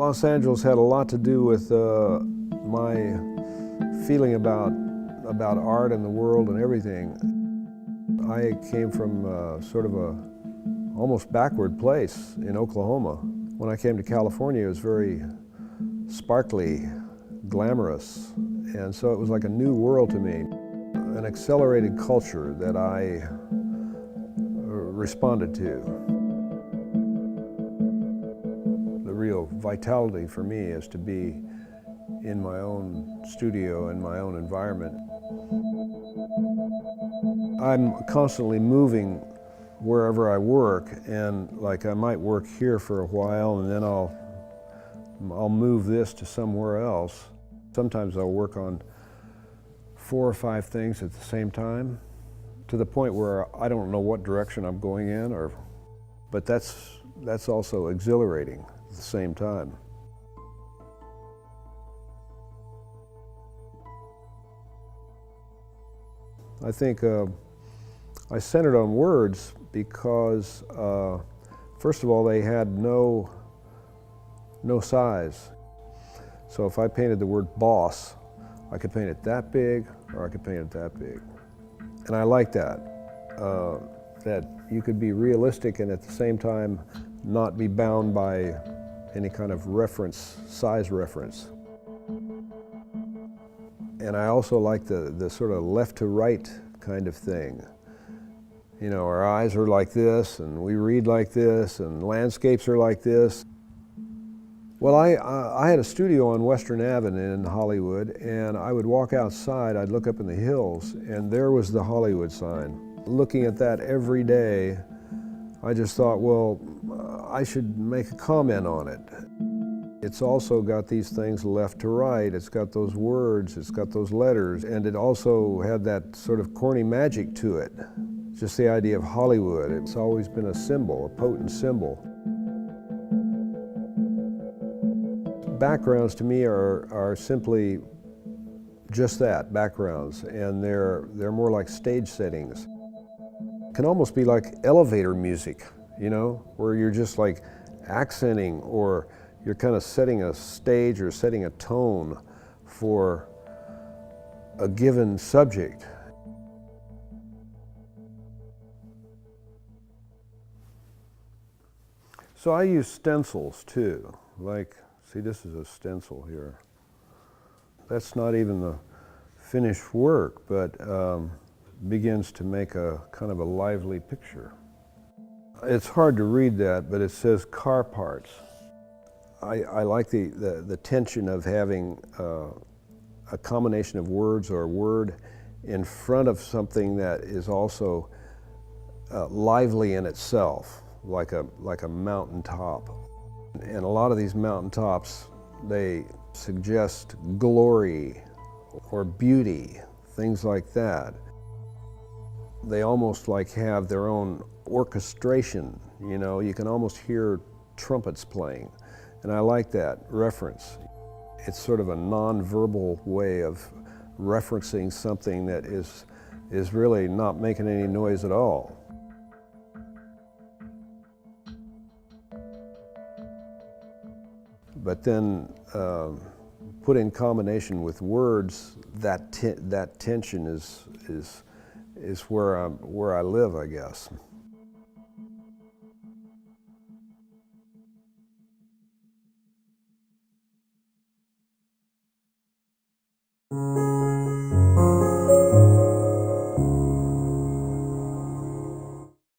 Los Angeles had a lot to do with my feeling about art and the world and everything. I came from sort of a almost backward place in Oklahoma. When I came to California, it was very sparkly, glamorous, and so it was like a new world to me, an accelerated culture that I responded to. The real vitality for me is to be in my own studio, in my own environment. I'm constantly moving wherever I work, and like I might work here for a while and then I'll move this to somewhere else. Sometimes I'll work on 4 or 5 things at the same time, to the point where I don't know what direction I'm going in, but that's also exhilarating at the same time. I think I centered on words because, first of all, they had no size. So if I painted the word boss, I could paint it that big or I could paint it that big. And I like that, that you could be realistic and at the same time not be bound by any kind of reference, size reference. And I also like the sort of left to right kind of thing. You know, our eyes are like this, and we read like this, and landscapes are like this. Well, I had a studio on Western Avenue in Hollywood, and I would walk outside, I'd look up in the hills, and there was the Hollywood sign. Looking at that every day, I just thought, well, I should make a comment on it. It's also got these things left to right, it's got those words, it's got those letters, and it also had that sort of corny magic to it. Just the idea of Hollywood, it's always been a symbol, a potent symbol. Backgrounds to me are simply just that, backgrounds, and they're more like stage settings. It can almost be like elevator music, you know, where you're just like accenting, or you're kind of setting a stage or setting a tone for a given subject. So I use stencils too, like, see, this is a stencil here. That's not even the finished work, but begins to make a kind of a lively picture. It's hard to read that, but it says car parts. I like the tension of having a combination of words or a word in front of something that is also lively in itself, like a mountaintop. And a lot of these mountaintops, they suggest glory or beauty, things like that. They almost like have their own orchestration, you know, you can almost hear trumpets playing. And I like that reference. It's sort of a non-verbal way of referencing something that is really not making any noise at all. But then put in combination with words, that tension is where I live, I guess.